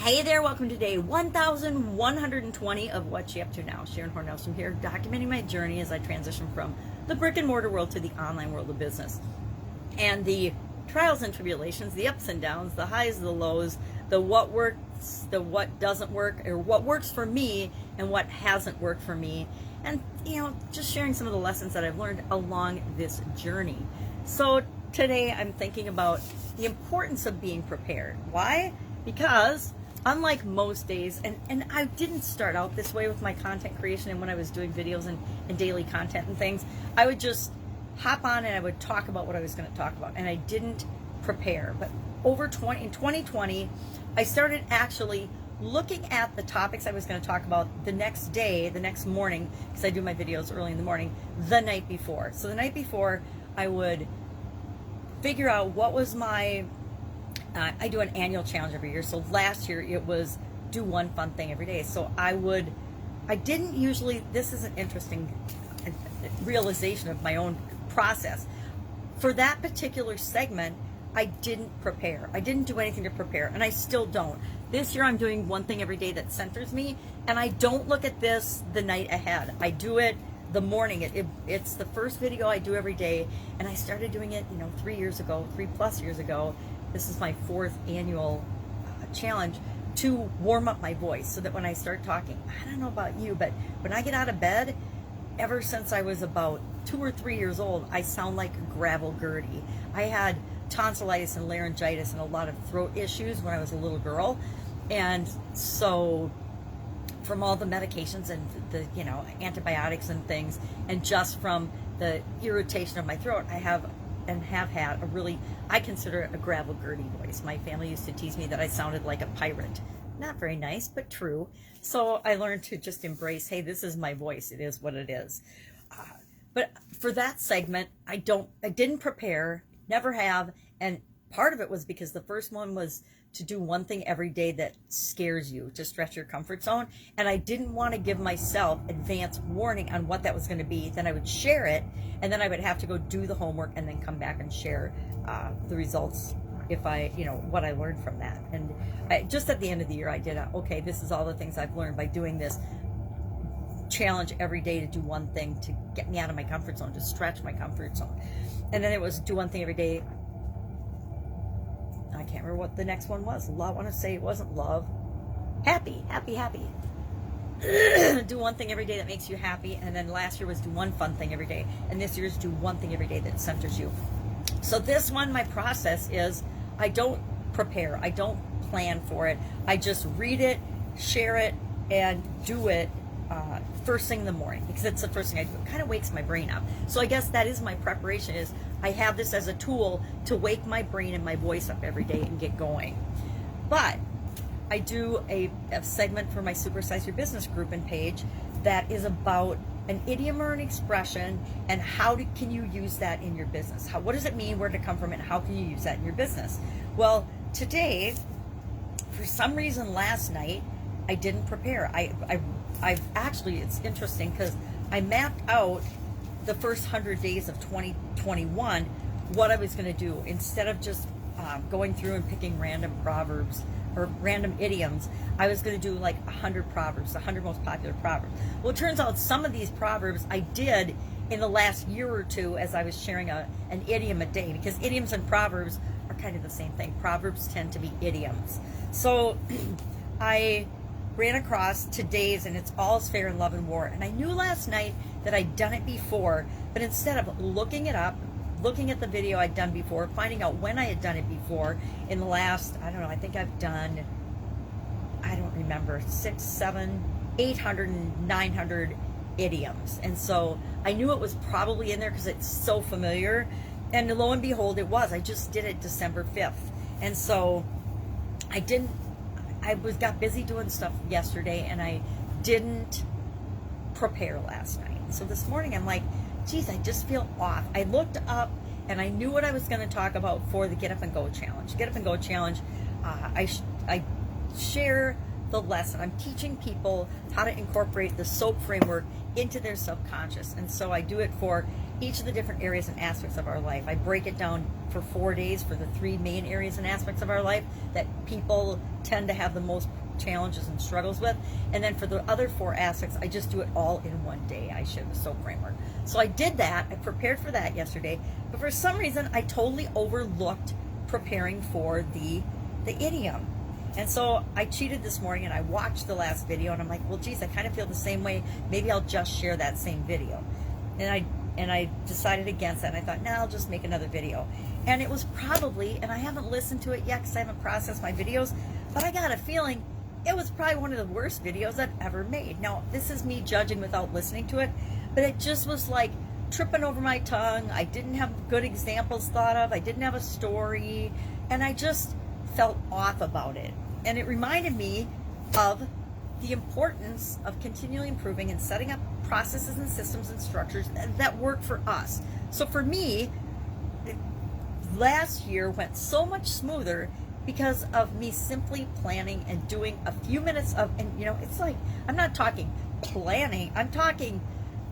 Hey there, welcome to day 1120 of What You Up To Now. Sharon Horne-Ellstrom here, documenting my journey as I transition from the brick and mortar world to the online world of business. And the trials and tribulations, the ups and downs, the highs, the lows, the what works, the what doesn't work, or what works for me and what hasn't worked for me. And, just sharing some of the lessons that I've learned along this journey. So today I'm thinking about the importance of being prepared. Why? Because unlike most days, and I didn't start out this way with my content creation and when I was doing videos and daily content and things, I would just hop on and I would talk about what I was going to talk about, and I didn't prepare. But in 2020, I started actually looking at the topics I was going to talk about the next day, the next morning, because I do my videos early in the morning, the night before. So the night before, I would figure out what was my I do an annual challenge every year. So last year it was do one fun thing every day. So I didn't usually, this is an interesting realization of my own process. For that particular segment, I didn't prepare. I didn't do anything to prepare, and I still don't. This year I'm doing one thing every day that centers me, and I don't look at this the night ahead. I do it the morning. It's the first video I do every day, and I started doing it 3 plus years ago. This is my 4th annual challenge to warm up my voice so that when I start talking, I don't know about you, but when I get out of bed, ever since I was about 2 or 3 years old, I sound like gravel Gertie. I had tonsillitis and laryngitis and a lot of throat issues when I was a little girl. And so from all the medications and the antibiotics and things, and just from the irritation of my throat, I have had I consider it a gravel Gertie voice. My family used to tease me that I sounded like a pirate. Not very nice, but true. So I learned to just embrace, hey, this is my voice. It is what it is. But for that segment, I didn't prepare, never have. And part of it was because the first one was to do one thing every day that scares you, to stretch your comfort zone. And I didn't want to give myself advance warning on what that was going to be. Then I would share it, and then I would have to go do the homework and then come back and share the results if what I learned from that. And just at the end of the year, I did okay, this is all the things I've learned by doing this challenge every day to do one thing to get me out of my comfort zone, to stretch my comfort zone. And then it was do one thing every day. I can't remember what the next one was. I want to say it wasn't love. Happy. Do one thing every day that makes you happy. And then last year was do one fun thing every day. And this year is do one thing every day that centers you. So this one, my process is I don't prepare. I don't plan for it. I just read it, share it, and do it first thing in the morning, because it's the first thing I do. It kind of wakes my brain up. So I guess that is my preparation, is I have this as a tool to wake my brain and my voice up every day and get going. But I do a segment for my Supersize Your Business group and page that is about an idiom or an expression, and can you use that in your business? What does it mean, where to come from, and how can you use that in your business? Well, today, for some reason last night, I didn't prepare. I've actually, it's interesting because I mapped out the first 100 days of 2021 what I was going to do. Instead of just going through and picking random proverbs or random idioms, I was going to do like 100 proverbs, 100 most popular proverbs. Well, it turns out some of these proverbs I did in the last year or two as I was sharing an idiom a day, because idioms and proverbs are kind of the same thing. Proverbs tend to be idioms. So I ran across today's, and it's all's fair in love and war. And I knew last night that I'd done it before, but instead of looking it up, looking at the video I'd done before, finding out when I had done it before, in the last, I don't know, I think I've done, I don't remember, 600, 700, 800, 900 idioms. And so I knew it was probably in there because it's so familiar. And lo and behold, it was. I just did it December 5th. And so got busy doing stuff yesterday, and I didn't prepare last night. So this morning I'm like, geez, I just feel off. I looked up and I knew what I was going to talk about for the Get Up and Go Challenge. Get Up and Go Challenge, I share the lesson. I'm teaching people how to incorporate the SOAP framework into their subconscious. And so I do it for each of the different areas and aspects of our life. I break it down for 4 days for the 3 main areas and aspects of our life that people tend to have the most challenges and struggles with. And then for the other 4 aspects, I just do it all in one day. I share the SOAP framework. So I did that. I prepared for that yesterday. But for some reason, I totally overlooked preparing for the idiom. And so I cheated this morning and I watched the last video and I'm like, well, geez, I kind of feel the same way. Maybe I'll just share that same video. And I decided against that. And I thought, no, I'll just make another video. And it was probably, and I haven't listened to it yet because I haven't processed my videos, but I got a feeling it was probably one of the worst videos I've ever made. Now, this is me judging without listening to it, but it just was like tripping over my tongue. I didn't have good examples thought of. I didn't have a story. And I just felt off about it. And it reminded me of the importance of continually improving and setting up processes and systems and structures that work for us. So for me, last year went so much smoother because of me simply planning and doing a few minutes of, and it's like, I'm not talking planning, I'm talking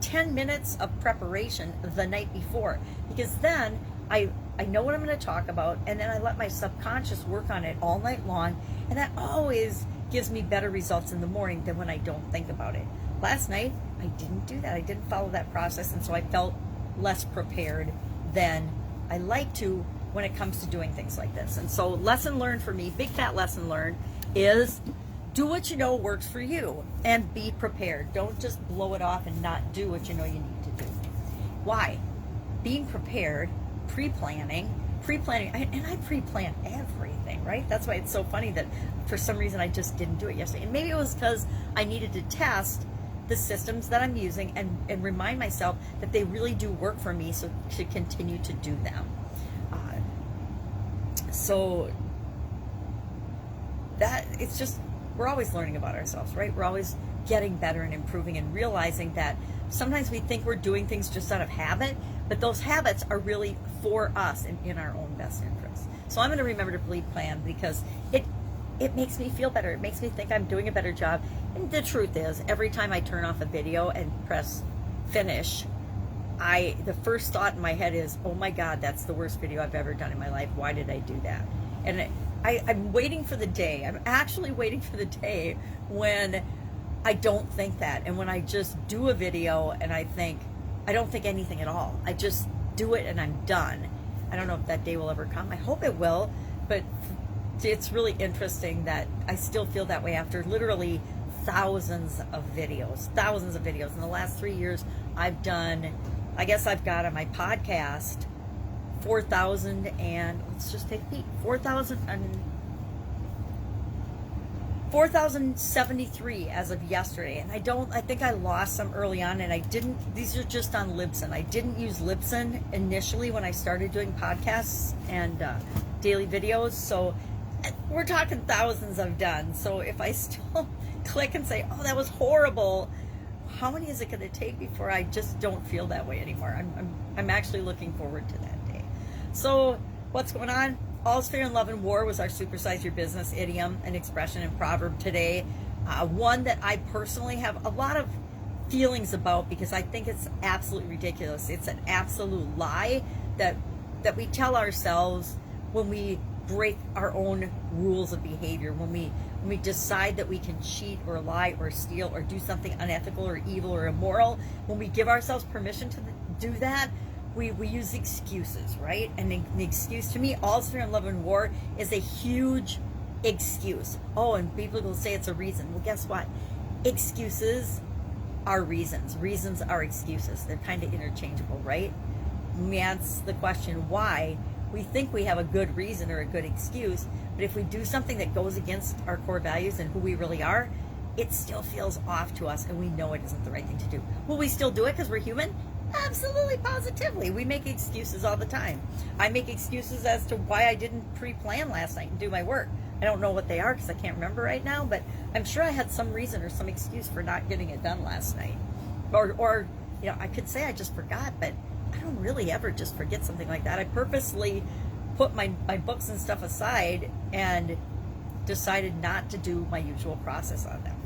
10 minutes of preparation the night before, because then I know what I'm going to talk about, and then I let my subconscious work on it all night long, and that always gives me better results in the morning than when I don't think about it. Last night, I didn't do that. I didn't follow that process, and so I felt less prepared than I like to when it comes to doing things like this. And so lesson learned for me, big fat lesson learned, is do what you know works for you and be prepared. Don't just blow it off and not do what you know you need to do. Why? Being prepared, pre-planning, and I pre-plan everything, right? That's why it's so funny that for some reason I just didn't do it yesterday. And maybe it was because I needed to test the systems that I'm using and remind myself that they really do work for me, so to continue to do them. So that it's just, we're always learning about ourselves, right? We're always getting better and improving and realizing that sometimes we think we're doing things just out of habit, but those habits are really for us and in our own best interest. So I'm going to remember to pre-plan because it makes me feel better. It makes me think I'm doing a better job. And the truth is, every time I turn off a video and press finish, the first thought in my head is, oh my God, that's the worst video I've ever done in my life. Why did I do that? And I'm waiting for the day. I'm actually waiting for the day when I don't think that. And when I just do a video and I don't think anything at all. I just do it and I'm done. I don't know if that day will ever come. I hope it will, but it's really interesting that I still feel that way after literally thousands of videos. In the last 3 years, I've done, I guess I've got on my podcast 4,000 and let's just take a peek, 4,073 as of yesterday. And I think I lost some early on, and these are just on Libsyn. I didn't use Libsyn initially when I started doing podcasts and daily videos. So we're talking thousands I've done. So if I still click and say, oh, that was horrible, how many is it going to take before I just don't feel that way anymore? I'm actually looking forward to that day. So what's going on? All's fair in love and war was our supersize your business idiom and expression and proverb today. One that I personally have a lot of feelings about because I think it's absolutely ridiculous. It's an absolute lie that we tell ourselves when we break our own rules of behavior, when we decide that we can cheat or lie or steal or do something unethical or evil or immoral. When we give ourselves permission to do that, we use excuses, right? And the excuse, to me, all's fair in love and war is a huge excuse. Oh, and people will say it's a reason. Well, guess what? Excuses are reasons. Reasons are excuses. They're kind of interchangeable, right? When we ask the question why, we think we have a good reason or a good excuse, but if we do something that goes against our core values and who we really are, it still feels off to us and we know it isn't the right thing to do. Will we still do it because we're human? Absolutely, positively. We make excuses all the time. I make excuses as to why I didn't pre-plan last night and do my work. I don't know what they are because I can't remember right now, but I'm sure I had some reason or some excuse for not getting it done last night. Or I could say I just forgot, but I don't really ever just forget something like that. I purposely put my books and stuff aside and decided not to do my usual process on them.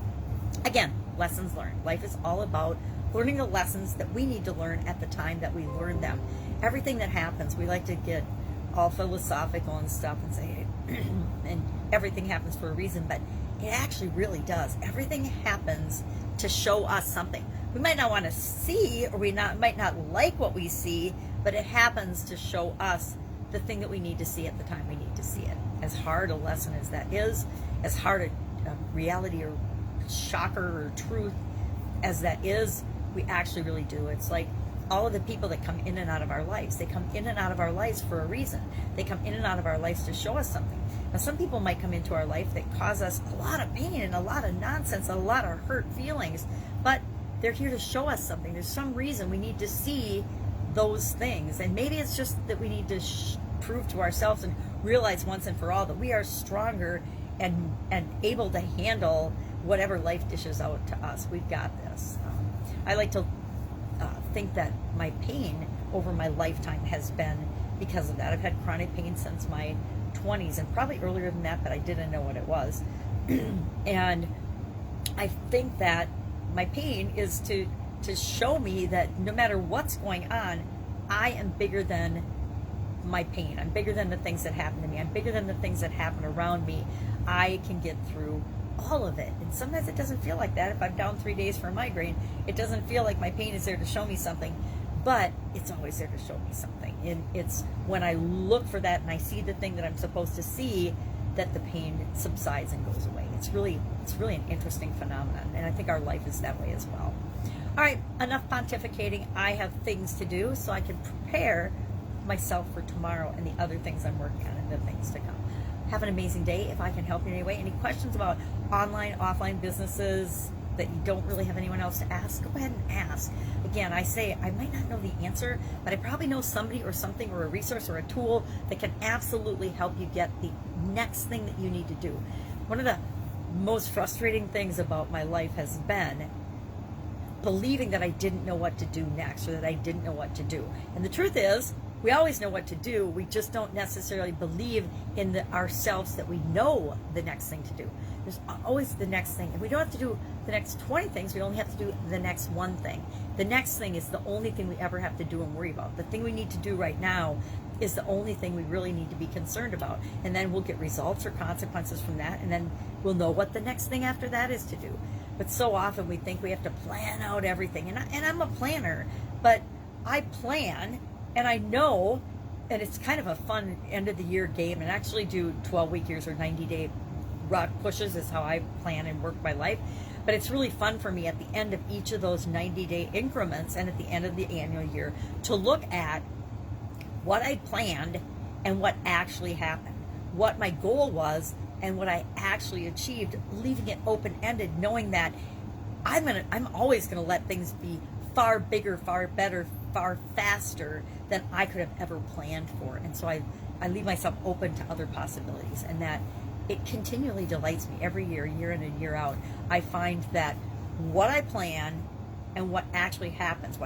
Again, lessons learned. Life is all about learning the lessons that we need to learn at the time that we learn them. Everything that happens, we like to get all philosophical and stuff and say, and everything happens for a reason, but it actually really does. Everything happens to show us something. We might not want to see, or might not like what we see, but it happens to show us the thing that we need to see at the time we need to see it. As hard a lesson as that is, as hard a reality or shocker or truth as that is, we actually really do. It's like all of the people that come in and out of our lives, they come in and out of our lives for a reason. They come in and out of our lives to show us something. Now, some people might come into our life that cause us a lot of pain and a lot of nonsense, a lot of hurt feelings, but they're here to show us something. There's some reason we need to see those things, and maybe it's just that we need to prove to ourselves and realize once and for all that we are stronger and able to handle whatever life dishes out to us. We've got this. I like to think that my pain over my lifetime has been because of that. I've had chronic pain since my 20s, and probably earlier than that, but I didn't know what it was. And I think that my pain is to show me that no matter what's going on, I am bigger than my pain. I'm bigger than the things that happen to me. I'm bigger than the things that happen around me. I can get through all of it. And sometimes it doesn't feel like that. If I'm down 3 days for a migraine, it doesn't feel like my pain is there to show me something, but it's always there to show me something. And it's when I look for that and I see the thing that I'm supposed to see, that the pain subsides and goes away. It's really an interesting phenomenon, and I think our life is that way as well. All right, enough pontificating. I have things to do so I can prepare myself for tomorrow and the other things I'm working on and the things to come. Have an amazing day. If I can help you in any way, any questions about online, offline businesses that you don't really have anyone else to ask, go ahead and ask. Again, I say I might not know the answer, but I probably know somebody or something or a resource or a tool that can absolutely help you get the next thing that you need to do. One of the most frustrating things about my life has been believing that I didn't know what to do next, or that I didn't know what to do. And the truth is, we always know what to do. We just don't necessarily believe in ourselves that we know the next thing to do. There's always the next thing. And we don't have to do the next 20 things. We only have to do the next one thing. The next thing is the only thing we ever have to do and worry about. The thing we need to do right now is the only thing we really need to be concerned about. And then we'll get results or consequences from that. And then we'll know what the next thing after that is to do. But so often we think we have to plan out everything. And I'm a planner, but I plan and I know, and it's kind of a fun end of the year game, and actually do 12-week years or 90-day rock pushes is how I plan and work my life. But it's really fun for me at the end of each of those 90-day increments and at the end of the annual year to look at what I planned and what actually happened, what my goal was and what I actually achieved, leaving it open-ended, knowing that I'm always going to let things be far bigger, far better, far faster than I could have ever planned for. And so I leave myself open to other possibilities, and that it continually delights me every year, year in and year out. I find that what I plan and what actually happens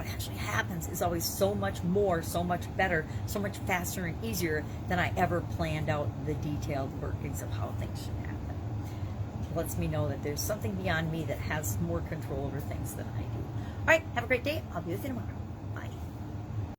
is always so much more, so much better, so much faster and easier than I ever planned out the detailed workings of how things should happen. It lets me know that there's something beyond me that has more control over things than I do. All right, have a great day. I'll be with you tomorrow.